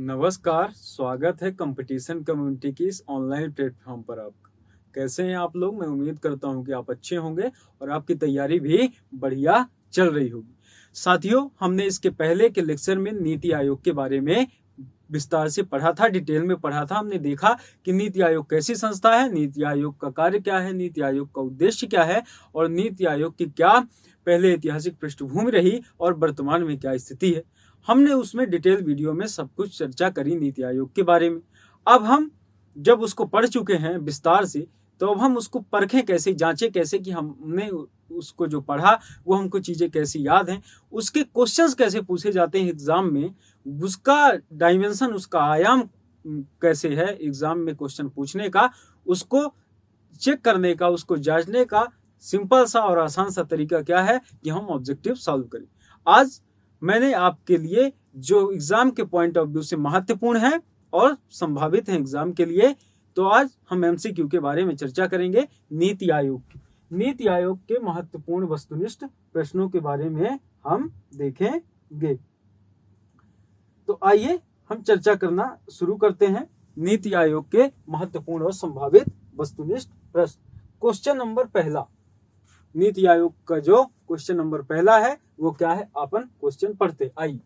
नमस्कार, स्वागत है कंपटीशन कम्युनिटी की इस ऑनलाइन प्लेटफॉर्म पर आपका। कैसे हैं आप लोग? मैं उम्मीद करता हूं कि आप अच्छे होंगे और आपकी तैयारी भी बढ़िया चल रही होगी। साथियों, हमने इसके पहले के लेक्चर में नीति आयोग के बारे में विस्तार से पढ़ा था, डिटेल में पढ़ा था। हमने देखा कि नीति आयोग कैसी संस्था है, नीति आयोग का कार्य क्या है, नीति आयोग का उद्देश्य क्या है और नीति आयोग की क्या पहले ऐतिहासिक पृष्ठभूमि रही और वर्तमान में क्या स्थिति है। हमने उसमें डिटेल वीडियो में सब कुछ चर्चा करी नीति आयोग के बारे में। अब हम जब उसको पढ़ चुके हैं विस्तार से, तो अब हम उसको परखें कैसे, जांचें कैसे कि हमने उसको जो पढ़ा वो हमको चीज़ें कैसी याद हैं, उसके क्वेश्चंस कैसे पूछे जाते हैं एग्जाम में, उसका डायमेंशन, उसका आयाम कैसे है एग्जाम में क्वेश्चन पूछने का, उसको चेक करने का, उसको जांचने का सिंपल सा और आसान सा तरीका क्या है कि हम ऑब्जेक्टिव सॉल्व करें। आज मैंने आपके लिए जो एग्जाम के पॉइंट ऑफ व्यू से महत्वपूर्ण है और संभावित है एग्जाम के लिए, तो आज हम एमसीक्यू के बारे में चर्चा करेंगे। नीति आयोग के महत्वपूर्ण वस्तुनिष्ठ प्रश्नों के बारे में हम देखेंगे। तो आइए हम चर्चा करना शुरू करते हैं नीति आयोग के महत्वपूर्ण और संभावित वस्तुनिष्ठ प्रश्न। क्वेश्चन नंबर पहला, नीति आयोग का जो क्वेश्चन नंबर पहला है वो क्या है, अपन क्वेश्चन पढ़ते। आइए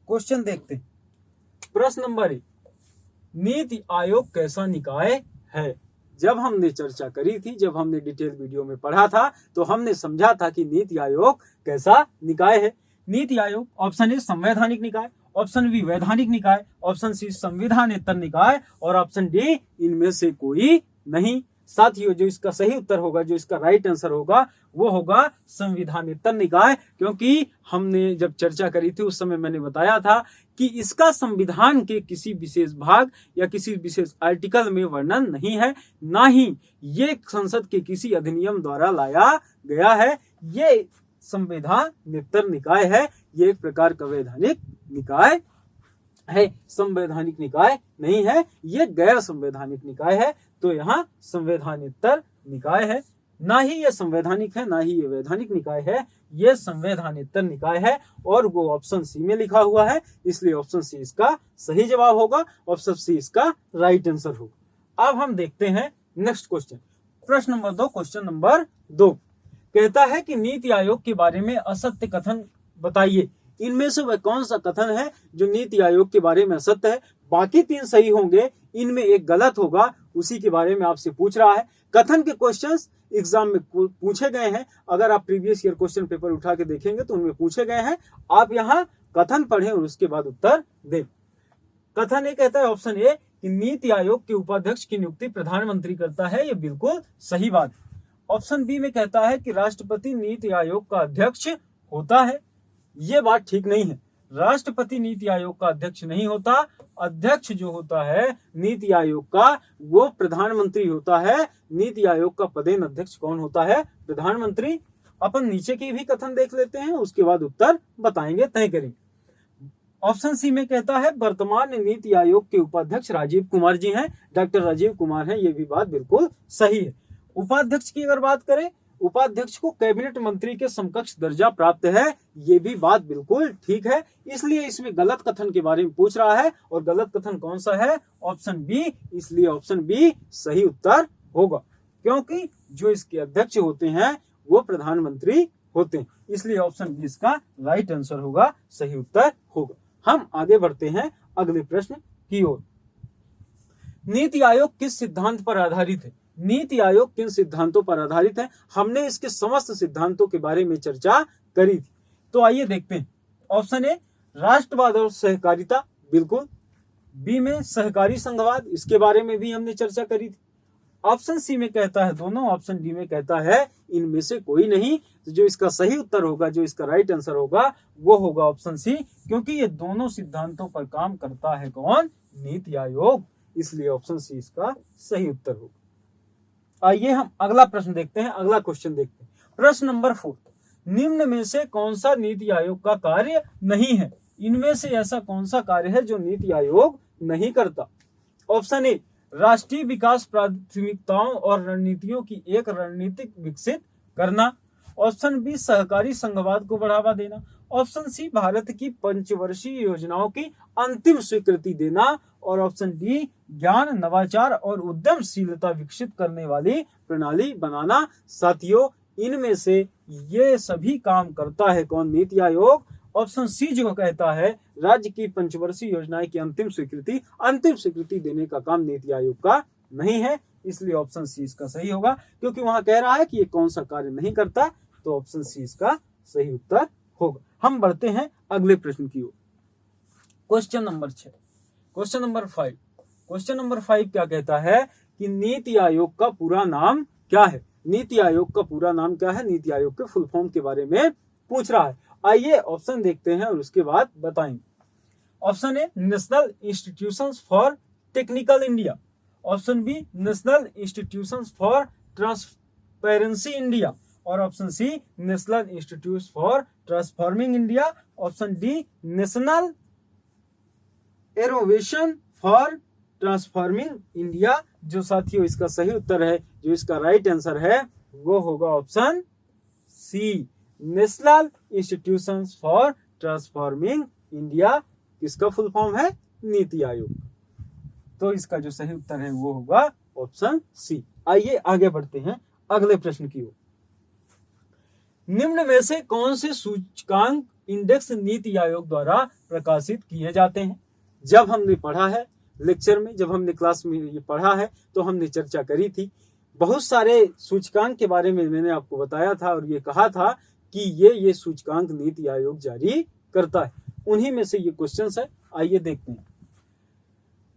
क्वेश्चन देखते। प्रश्न नंबर 1, नीति आयोग कैसा निकाय है? जब हमने चर्चा करी थी, जब हमने डिटेल वीडियो में पढ़ा था, तो हमने समझा था कि नीति आयोग कैसा निकाय है। नीति आयोग ऑप्शन ए संवैधानिक निकाय, ऑप्शन बी वैधानिक निकाय, ऑप्शन सी संविधानेतर निकाय और ऑप्शन डी इनमें से कोई नहीं। साथियों, जो इसका सही उत्तर होगा, जो इसका राइट आंसर होगा, वो होगा संविधानेतर निकाय। क्योंकि हमने जब चर्चा करी थी उस समय मैंने बताया था कि इसका संविधान के किसी विशेष भाग या किसी विशेष आर्टिकल में वर्णन नहीं है, ना ही ये संसद के किसी अधिनियम द्वारा लाया गया है। ये संविधानेतर निकाय है, ये एक प्रकार का वैधानिक निकाय है, संवैधानिक निकाय नहीं है, ये गैर संवैधानिक निकाय है। तो यहाँ संवैधानेतर निकाय है, ना ही ये संवैधानिक है, ना ही ये वैधानिक निकाय है, ये संवैधानेतर निकाय है और वो ऑप्शन सी में लिखा हुआ है, इसलिए ऑप्शन सी इसका सही जवाब होगा, ऑप्शन सी इसका राइट आंसर होगा। अब हम देखते हैं नेक्स्ट क्वेश्चन। प्रश्न नंबर 2, क्वेश्चन नंबर 2 कहता है कि नीति आयोग के बारे में असत्य कथन बताइए। इनमें से वह कौन सा कथन है जो नीति आयोग के बारे में असत्य है? बाकी 3 सही होंगे, इनमें एक गलत होगा, उसी के बारे में आपसे पूछ रहा है। कथन के क्वेश्चंस एग्जाम में पूछे गए हैं। अगर आप प्रीवियस ईयर क्वेश्चन पेपर उठा के देखेंगे तो उनमें पूछे गए हैं। आप यहाँ कथन पढ़ें और उसके बाद उत्तर दें। कथन ये कहता है ऑप्शन ए कि नीति आयोग के उपाध्यक्ष की नियुक्ति प्रधानमंत्री करता है, ये बिल्कुल सही बात। ऑप्शन बी में कहता है कि राष्ट्रपति नीति आयोग का अध्यक्ष होता है, ये बात ठीक नहीं है। राष्ट्रपति नीति आयोग का अध्यक्ष नहीं होता, अध्यक्ष जो होता है नीति आयोग का वो प्रधानमंत्री होता है। नीति आयोग का पदेन अध्यक्ष कौन होता है? प्रधानमंत्री। अपन नीचे की भी कथन देख लेते हैं, उसके बाद उत्तर बताएंगे, तय करेंगे। ऑप्शन सी में कहता है वर्तमान नीति आयोग के उपाध्यक्ष राजीव कुमार जी हैं, डॉक्टर राजीव कुमार हैं, ये भी बात बिल्कुल सही है। उपाध्यक्ष की अगर बात करें, उपाध्यक्ष को कैबिनेट मंत्री के समकक्ष दर्जा प्राप्त है, ये भी बात बिल्कुल ठीक है। इसलिए इसमें गलत कथन के बारे में पूछ रहा है और गलत कथन कौन सा है? ऑप्शन बी, इसलिए ऑप्शन बी सही उत्तर होगा, क्योंकि जो इसके अध्यक्ष होते हैं वो प्रधानमंत्री होते हैं, इसलिए ऑप्शन बी इसका राइट आंसर होगा, सही उत्तर होगा। हम आगे बढ़ते हैं अगले प्रश्न की ओर। नीति आयोग किस सिद्धांत पर आधारित है? नीति आयोग किन सिद्धांतों पर आधारित है? हमने इसके समस्त सिद्धांतों के बारे में चर्चा करी थी, तो आइए देखते हैं। ऑप्शन ए राष्ट्रवाद और सहकारिता, बिल्कुल। बी में सहकारी संघवाद, इसके बारे में भी हमने चर्चा करी थी। ऑप्शन सी में कहता है दोनों, ऑप्शन डी में कहता है इनमें से कोई नहीं। तो जो इसका सही उत्तर होगा, जो इसका राइट आंसर होगा, वो होगा ऑप्शन सी, क्योंकि ये दोनों सिद्धांतों पर काम करता है कौन? नीति आयोग, इसलिए ऑप्शन सी इसका सही उत्तर होगा। आइए हम अगला प्रश्न देखते हैं, अगला क्वेश्चन देखते हैं। प्रश्न नंबर 4, निम्न में से कौन सा नीति आयोग का कार्य नहीं है? इनमें से ऐसा कौन सा कार्य है जो नीति आयोग नहीं करता? ऑप्शन ए राष्ट्रीय विकास प्राथमिकताओं और रणनीतियों की एक रणनीति विकसित करना, ऑप्शन बी सहकारी संघवाद को बढ़ावा देना, ऑप्शन सी भारत की पंचवर्षीय योजनाओं की अंतिम स्वीकृति देना, और ऑप्शन डी ज्ञान, नवाचार और उद्यमशीलता विकसित करने वाली प्रणाली बनाना। साथियों, इनमें से ये सभी काम करता है कौन? नीति आयोग। ऑप्शन सी जो कहता है राज्य की पंचवर्षीय योजनाएं की अंतिम स्वीकृति देने का काम नीति आयोग का नहीं है, इसलिए ऑप्शन सी इसका सही होगा, क्योंकि वहां कह रहा है कि ये कौन सा कार्य नहीं करता, तो ऑप्शन सी इसका सही उत्तर होगा। हम बढ़ते हैं अगले प्रश्न की ओर। क्वेश्चन नंबर 6, क्वेश्चन नंबर 5 क्या कहता है कि नीति आयोग का पूरा नाम क्या है? नीति आयोग का पूरा नाम क्या है? नीति आयोग के फुल फॉर्म के बारे में पूछ रहा है। आइए ऑप्शन देखते हैं और उसके बाद बताएंगे। Option A national institutions for technical India, option B national institutions for transparency India, और option C national institute for transforming India, option D national innovation for transforming India. जो साथियों इसका सही उत्तर है, जो इसका राइट आंसर है, वो होगा option C national institutions for transforming India. किसका फुल फॉर्म है? नीति आयोग। तो इसका जो सही उत्तर है वो होगा ऑप्शन सी। आइए आगे बढ़ते हैं अगले प्रश्न की ओर। निम्न में से कौन से सूचकांक इंडेक्स नीति आयोग द्वारा प्रकाशित किए जाते हैं? जब हमने पढ़ा है लेक्चर में, जब हमने क्लास में ये पढ़ा है तो हमने चर्चा करी थी। बहुत सारे सूचकांक के बारे में मैंने आपको बताया था और ये कहा था कि ये सूचकांक नीति आयोग जारी करता है। उन्हीं में से ये क्वेश्चंस है, आइए देखते हैं।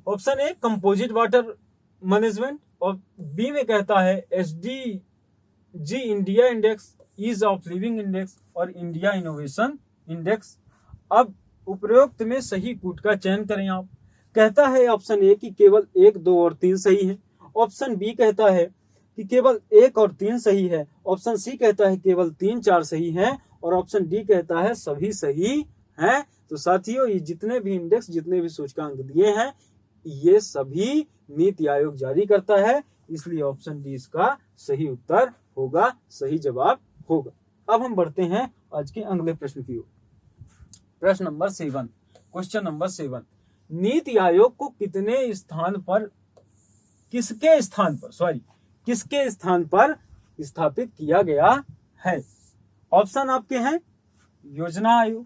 Option A composite water management, और बी में कहता है SDG India index, ease of living index और इंडिया इनोवेशन इंडेक्स। अब उपरोक्त में सही कूट का चयन करें आप। कहता है ऑप्शन ए कि केवल 1, 2 और 3 सही है, ऑप्शन बी कहता है कि केवल 1 और 3 सही है, ऑप्शन सी कहता है केवल 3, 4 सही है, और ऑप्शन डी कहता है सभी सही हैं। तो साथियों, ये जितने भी इंडेक्स, जितने भी सूचकांक दिए हैं, ये सभी नीति आयोग जारी करता है, इसलिए ऑप्शन डी इसका सही उत्तर होगा, सही जवाब होगा। अब हम बढ़ते हैं आज के अगले प्रश्न की ओर। प्रश्न number 7, question number 7, NITI Aayog को किसके स्थान पर स्थापित किया गया है? ऑप्शन आपके हैं योजना आयोग,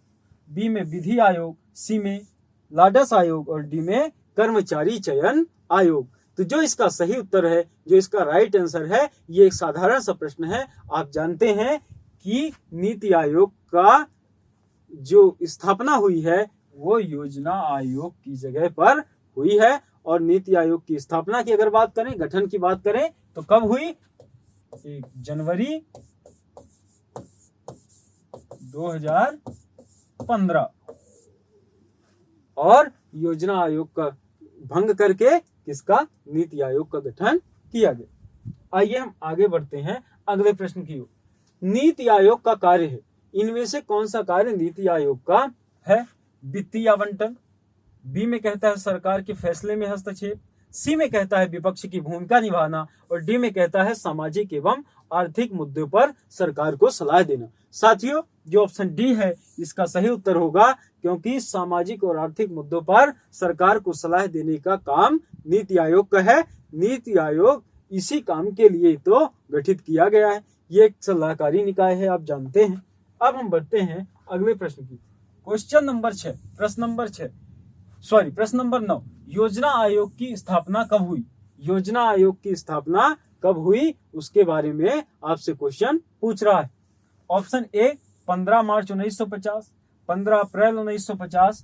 बी में विधि आयोग, सी में लाडस आयोग और डी में कर्मचारी चयन आयोग। तो जो इसका सही उत्तर है, जो इसका राइट आंसर है, ये एक साधारण सा प्रश्न है। आप जानते हैं कि नीति आयोग का जो स्थापना हुई है वो योजना आयोग की जगह पर हुई है, और नीति आयोग की स्थापना की अगर बात करें, गठन की बात करें, तो कब हुई? 1 जनवरी 2015, और योजना आयोग का भंग करके किसका? नीति आयोग का गठन किया गया। आइए हम आगे बढ़ते हैं अगले प्रश्न की ओर। नीति आयोग का कार्य है, इनमें से कौन सा कार्य नीति आयोग का है? वित्तीय आवंटन, बी में कहता है सरकार के फैसले में हस्तक्षेप, सी में कहता है विपक्ष की भूमिका निभाना, और डी में कहता है सामाजिक एवं आर्थिक मुद्दों पर सरकार को सलाह देना। साथियों, जो ऑप्शन डी है इसका सही उत्तर होगा, क्योंकि सामाजिक और आर्थिक मुद्दों पर सरकार को सलाह देने का काम नीति आयोग का है। नीति आयोग इसी काम के लिए तो गठित किया गया है, ये एक सलाहकारी निकाय है, आप जानते हैं। अब हम बढ़ते हैं अगले प्रश्न की। क्वेश्चन नंबर 6, प्रश्न नंबर 9, योजना आयोग की स्थापना कब हुई? योजना आयोग की स्थापना कब हुई उसके बारे में आपसे क्वेश्चन पूछ रहा है। ऑप्शन ए 15 मार्च 1950, 15 अप्रैल 1950,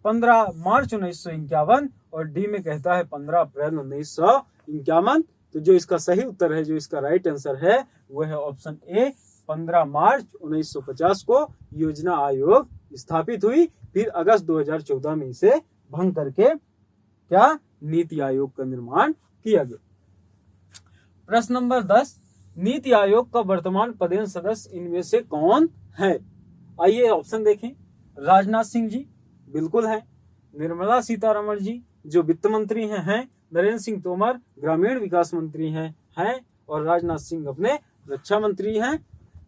15 मार्च 1951, और डी में कहता है 15 अप्रैल 1951। तो जो इसका सही उत्तर है, जो इसका राइट आंसर है, वो है ऑप्शन ए 15 मार्च 1950 को योजना आयोग स्थापित हुई। फिर अगस्त 2014 में इसे भंग करके क्या? नीति आयोग का निर्माण किया गया। प्रश्न नंबर 10, नीति आयोग का वर्तमान पदेन सदस्य इनमें से कौन है? आइए ऑप्शन देखें। राजनाथ सिंह जी बिल्कुल हैं, निर्मला सीतारमण जी जो वित्त मंत्री हैं, नरेंद्र सिंह तोमर ग्रामीण विकास मंत्री हैं, और राजनाथ सिंह अपने रक्षा मंत्री हैं।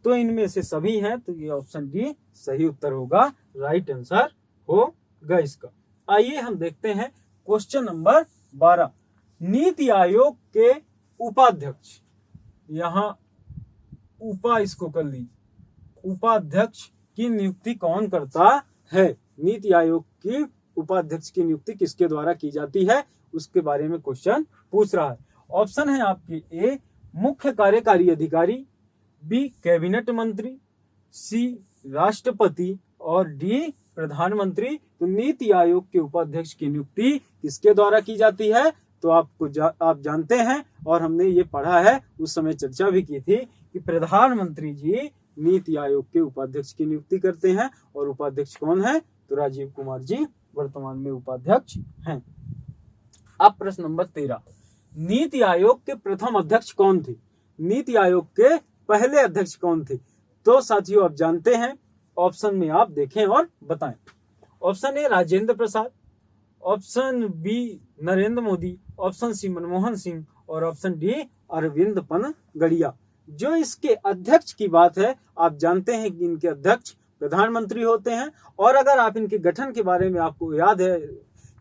तो इनमें से सभी हैं, तो ये ऑप्शन डी सही उत्तर होगा, राइट आंसर होगा इसका। आइए हम देखते हैं क्वेश्चन नंबर 12। नीति आयोग के उपाध्यक्ष, यहाँ उपा इसको कर लीजिए, उपाध्यक्ष की नियुक्ति कौन करता है? नीति आयोग की उपाध्यक्ष की नियुक्ति किसके द्वारा की जाती है, उसके बारे में क्वेश्चन पूछ रहा है। ऑप्शन है आपके ए मुख्य कार्यकारी अधिकारी, बी कैबिनेट मंत्री, सी राष्ट्रपति और डी प्रधानमंत्री। तो नीति आयोग के उपाध्यक्ष की नियुक्ति किसके द्वारा की जाती है? तो आप जानते हैं और हमने ये पढ़ा है, उस समय चर्चा भी की थी कि प्रधानमंत्री जी नीति आयोग के उपाध्यक्ष की नियुक्ति करते हैं। और उपाध्यक्ष कौन है? तो राजीव कुमार जी वर्तमान में उपाध्यक्ष हैं। अब प्रश्न नंबर 13, नीति आयोग के प्रथम अध्यक्ष कौन थे? नीति आयोग के पहले अध्यक्ष कौन थे? तो साथियों आप जानते हैं, ऑप्शन में आप देखें और बताएं। Option A Rajendra Prasad, option B Narendra Modi, option C Manmohan Singh और ऑप्शन डी अरविंद पनगड़िया। जो इसके अध्यक्ष की बात है, आप जानते हैं कि इनके अध्यक्ष प्रधानमंत्री होते हैं। और अगर आप इनके गठन के बारे में आपको याद है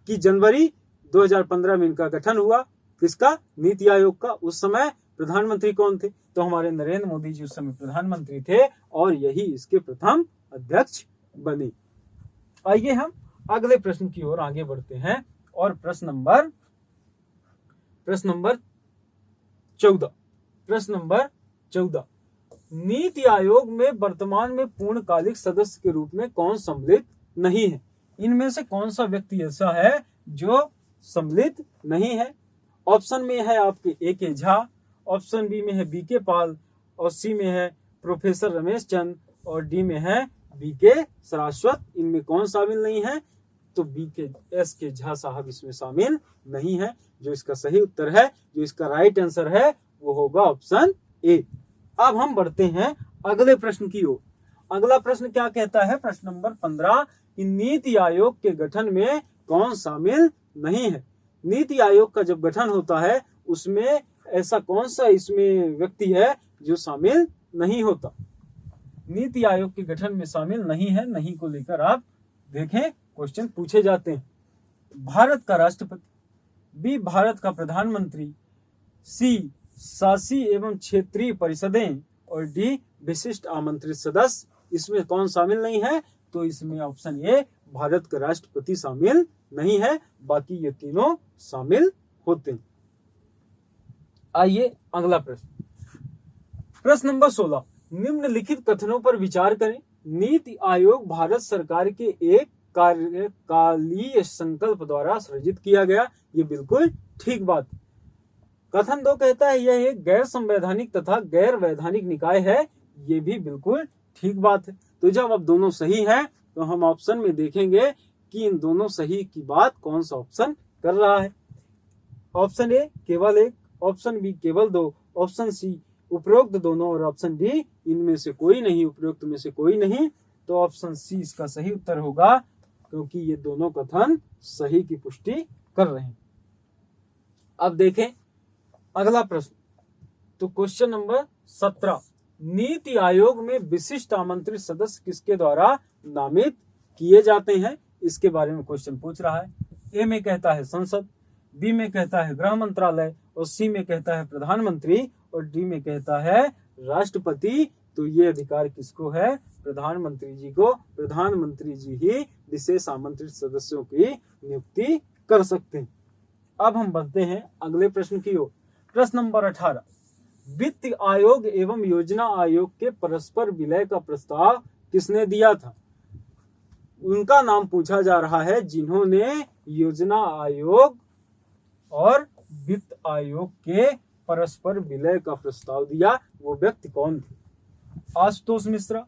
कि जनवरी 2015 में इनका गठन हुआ, किसका? नीति आयोग का। उस समय प्रधानमंत्री कौन थे? तो हमारे नरेंद्र मोदी जी उस समय प्रधानमंत्री थे और यही इसके प्रथम अध्यक्ष बने। आइए हम अगले प्रश्न की ओर आगे बढ़ते हैं और प्रश्न नंबर 14। नीति आयोग में वर्तमान में पूर्णकालिक सदस्य के रूप में कौन सम्मिलित नहीं है? इनमें से कौन सा व्यक्ति ऐसा है जो सम्मिलित नहीं है? ऑप्शन में है आपके ए के झा, ऑप्शन बी में है बी के पाल और सी में है प्रोफेसर रमेश चंद और डी में है बी के सारस्वत। इनमें कौन शामिल नहीं है? तो बी के एस के झा साहब इसमें शामिल नहीं है। जो इसका सही उत्तर है, जो इसका राइट आंसर है, वो होगा ऑप्शन ए। अब हम बढ़ते हैं अगले प्रश्न की ओर। अगला प्रश्न क्या कहता है? प्रश्न नंबर 15 कि नीति आयोग के गठन में कौन शामिल नहीं है? नीति आयोग का जब गठन होता है उसमें ऐसा कौन सा इसमें व्यक्ति है जो शामिल नहीं होता? नीति आयोग के गठन में शामिल नहीं है, नहीं को लेकर आप देखें क्वेश्चन पूछे जाते हैं। भारत का राष्ट्रपति, बी भारत का प्रधानमंत्री, सी शासी एवं क्षेत्रीय परिषदें और डी विशिष्ट आमंत्रित सदस्य। इसमें कौन शामिल नहीं है? तो इसमें ऑप्शन ए भारत का राष्ट्रपति शामिल नहीं है, बाकी ये तीनों शामिल होते हैं। आइए अगला प्रश्न, प्रश्न नंबर 16। निम्नलिखित कथनों पर विचार करें। नीति आयोग भारत सरकार के एक कार्यकालीय संकल्प द्वारा सृजित किया गया। ये बिल्कुल ठीक बात। कथन 2 कहता है यह एक गैर संवैधानिक तथा गैर वैधानिक निकाय है। ये भी बिल्कुल ठीक बात है। तो जब अब दोनों सही है तो हम ऑप्शन में देखेंगे कि इन दोनों सही की बात कौन सा ऑप्शन कर रहा है। ऑप्शन ए केवल 1, ऑप्शन बी केवल 2, ऑप्शन सी उपरोक्त दोनों और ऑप्शन डी इनमें से कोई नहीं, उपरोक्त में से कोई नहीं। तो ऑप्शन सी इसका सही उत्तर होगा, क्योंकि ये दोनों कथन सही की पुष्टि कर रहे हैं। अब देखें अगला प्रश्न, तो क्वेश्चन नंबर 17। नीति आयोग में विशिष्ट आमंत्रित सदस्य किसके द्वारा नामित किए जाते हैं? इसके बारे में क्वेश्चन पूछ रहा है। ए में कहता है संसद, बी में कहता है गृह मंत्रालय और सी में कहता है प्रधानमंत्री और डी में कहता है राष्ट्रपति। तो ये अधिकार किसको है? प्रधानमंत्री जी को। प्रधानमंत्री जी ही विशेष आमंत्रित सदस्यों की नियुक्ति कर सकते हैं। अब हम बढ़ते हैं अगले प्रश्न की ओर। प्रश्न नंबर 18। वित्त आयोग एवं योजना आयोग के परस्पर विलय का प्रस्ताव किसने दिया था? उनका नाम पूछा जा रहा है जिन्होंने योजना आयोग और वित्त आयोग के परस्पर विलय का प्रस्ताव दिया। वो व्यक्ति कौन थे? आशुतोष मिश्रा,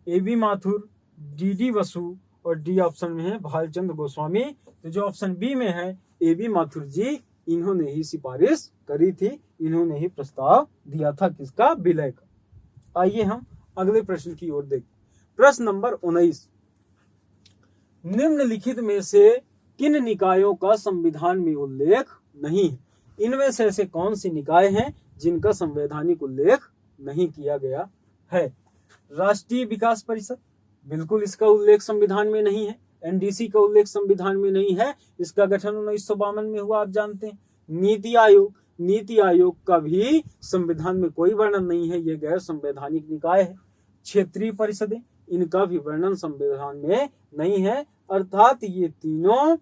ए.बी. माथुर, डी.डी. बसु और डी ऑप्शन में है भालचंद्र गोस्वामी। तो जो ऑप्शन बी में है ए.बी. माथुर जी, इन्होंने ही सिफारिश करी थी, इन्होंने ही प्रस्ताव दिया था किसका? विलय का। आइए हम अगले प्रश्न की ओर देखें। प्रश्न नंबर 19। निम्नलिखित में से किन निकायों का संविधान में उल्लेख नहीं है? इनमें से ऐसे कौन सी निकाय हैं जिनका संवैधानिक उल्लेख नहीं किया गया है? राष्ट्रीय विकास परिषद, बिल्कुल इसका उल्लेख संविधान में नहीं है। एनडीसी का उल्लेख संविधान में नहीं है, इसका गठन 1952 में हुआ, आप जानते हैं। नीति आयोग, नीति आयोग का भी संविधान में कोई वर्णन नहीं है, ये गैर संवैधानिक निकाय है। क्षेत्रीय परिषदें, इनका भी वर्णन संविधान में नहीं है, अर्थात ये तीनों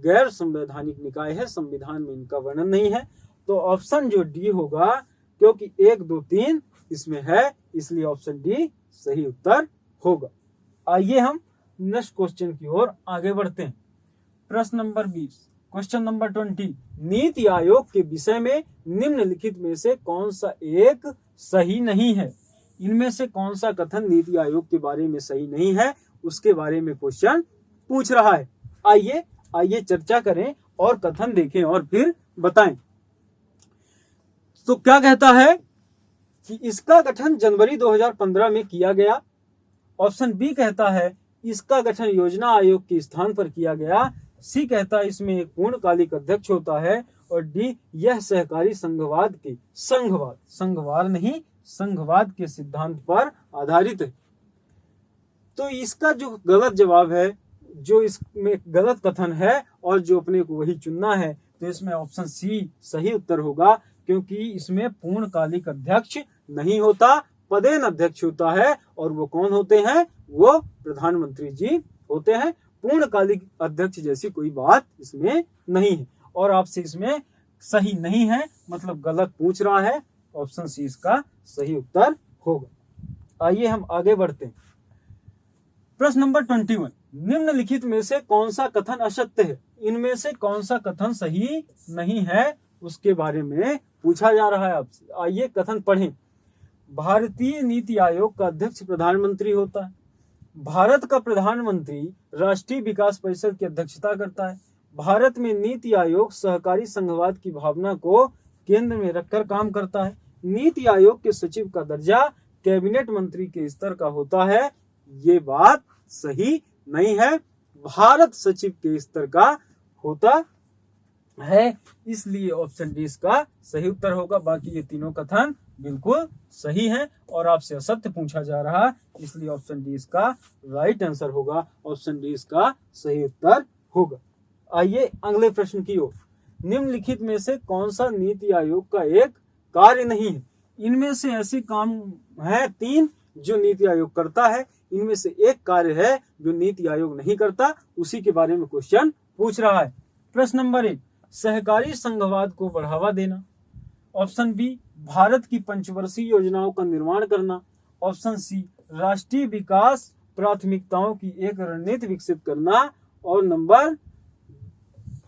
गैर संवैधानिक निकाय है, संविधान में इनका वर्णन नहीं है। तो ऑप्शन जो डी होगा, क्योंकि 1, 2, 3 इसमें है, इसलिए ऑप्शन डी सही उत्तर होगा। आइए हम नेक्स्ट क्वेश्चन की ओर आगे बढ़ते हैं। प्रश्न number 20, question number 20, NITI Aayog के विषय में निम्नलिखित में से कौन सा एक सही नहीं है? इनमें से कौन सा कथन नीति आयोग के बारे में सही नहीं है, उसके बारे में क्वेश्चन पूछ रहा है। आइए चर्चा करें और कथन देखें और फिर बताएं। तो क्या कहता है कि इसका गठन जनवरी 2015 में किया गया। ऑप्शन बी कहता है इसका गठन योजना आयोग के स्थान पर किया गया। सी कहता है इसमें एक पूर्णकालिक अध्यक्ष होता है। और डी, यह सहकारी संघवाद के संघवाद के सिद्धांत पर आधारित है। तो इसका जो गलत जवाब है, जो इसमें गलत कथन है और जो अपने को वही चुनना है, तो इसमें ऑप्शन सी सही उत्तर होगा, क्योंकि इसमें पूर्णकालिक अध्यक्ष नहीं होता, पदेन अध्यक्ष होता है। और वो कौन होते हैं? वो प्रधानमंत्री जी होते हैं। पूर्णकालिक अध्यक्ष जैसी कोई बात इसमें नहीं है। और आपसे इसमें सही नहीं है मतलब गलत पूछ रहा है, ऑप्शन सी इसका सही उत्तर होगा। आइए हम आगे बढ़ते हैं। प्रश्न नंबर 21, निम्नलिखित में से कौन सा कथन असत्य है? इनमें से कौन सा कथन सही नहीं है, उसके बारे में पूछा जा रहा है आपसे। आइए कथन पढ़ें। भारतीय नीति आयोग का अध्यक्ष प्रधानमंत्री होता है। भारत का प्रधानमंत्री राष्ट्रीय विकास परिषद की अध्यक्षता करता है। भारत में नीति आयोग सहकारी संघवाद की भावना को केंद्र में रखकर काम करता है। नीति आयोग के सचिव का दर्जा कैबिनेट मंत्री के स्तर का होता है। ये बात सही नहीं है, भारत सचिव के स्तर का होता है, इसलिए ऑप्शन डी इसका सही उत्तर होगा। बाकी ये तीनों कथन बिल्कुल सही है और आपसे असत्य पूछा जा रहा है, इसलिए ऑप्शन डी इसका राइट आंसर होगा। ऑप्शन डी इसका सही उत्तर होगा। आइए अगले प्रश्न की ओर। निम्नलिखित में से कौन सा नीति आयोग का एक कार्य नहीं है? इनमें से ऐसे काम है 3 जो नीति आयोग करता है, इनमें से एक कार्य है जो नीति आयोग नहीं करता, उसी के बारे में क्वेश्चन पूछ रहा है। प्रश्न नंबर 1, सहकारी संघवाद को बढ़ावा देना। ऑप्शन बी, भारत की पंचवर्षीय योजनाओं का निर्माण करना। ऑप्शन सी, राष्ट्रीय विकास प्राथमिकताओं की एक रणनीति विकसित करना। और नंबर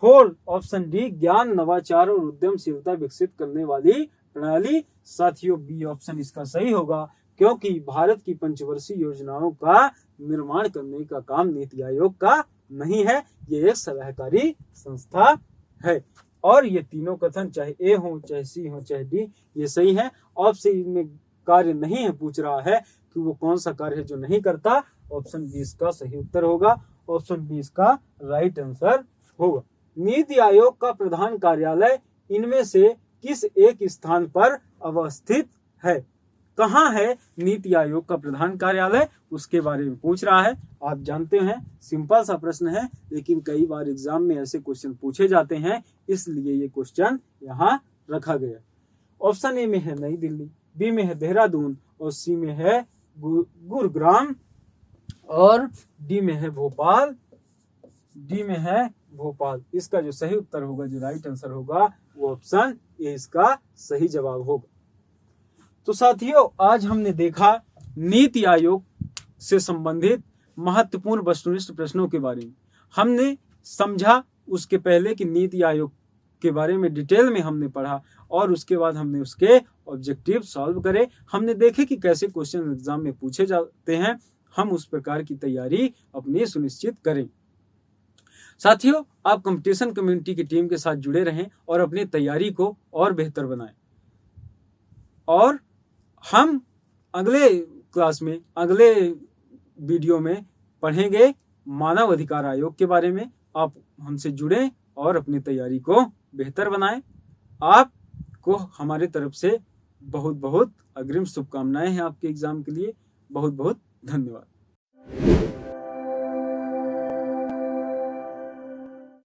4 ऑप्शन डी, ज्ञान, नवाचार और उद्यमशीलता विकसित करने वाली प्रणाली। साथियों बी ऑप्शन इसका सही होगा, क्योंकि भारत की पंचवर्षीय योजनाओं का निर्माण करने का काम नीति आयोग का नहीं है, ये एक सलाहकारी संस्था है। और ये तीनों कथन चाहे ए हो, चाहे सी हो, चाहे डी, ये सही है। ऑप्शन इनमें कार्य नहीं है, पूछ रहा है कि वो कौन सा कार्य है जो नहीं करता, ऑप्शन बी इसका सही उत्तर होगा। ऑप्शन बी इसका राइट आंसर होगा। नीति आयोग का प्रधान कार्यालय इनमें से किस एक स्थान पर अवस्थित है? कहाँ है नीति आयोग का प्रधान कार्यालय, उसके बारे में पूछ रहा है। आप जानते हैं सिंपल सा प्रश्न है, लेकिन कई बार एग्जाम में ऐसे क्वेश्चन पूछे जाते हैं, इसलिए ये क्वेश्चन यहाँ रखा गया। ऑप्शन ए में है नई दिल्ली, बी में है देहरादून, और सी में है गुरुग्राम, और डी में है भोपाल। इसका जो सही उत्तर होगा, जो राइट आंसर होगा, वो ऑप्शन ए इसका सही जवाब होगा। तो साथियों, आज हमने देखा नीति आयोग से संबंधित महत्वपूर्ण वस्तुनिष्ठ प्रश्नों के बारे में। हमने समझा उसके पहले कि नीति आयोग के बारे में डिटेल में हमने पढ़ा, और उसके बाद हमने उसके ऑब्जेक्टिव सॉल्व करे। हमने देखे कि कैसे क्वेश्चन एग्जाम में पूछे जाते हैं, हम उस प्रकार की तैयारी अपनी सुनिश्चित करें। साथियों, आप कंपटीशन कम्युनिटी की टीम के साथ जुड़े रहें और अपनी तैयारी को और बेहतर बनाएं। और हम अगले क्लास में, अगले वीडियो में पढ़ेंगे मानव अधिकार आयोग के बारे में। आप हमसे जुड़ें और अपनी तैयारी को बेहतर बनाएं। आपको हमारे तरफ से बहुत बहुत अग्रिम शुभकामनाएं हैं आपके एग्जाम के लिए। बहुत बहुत धन्यवाद।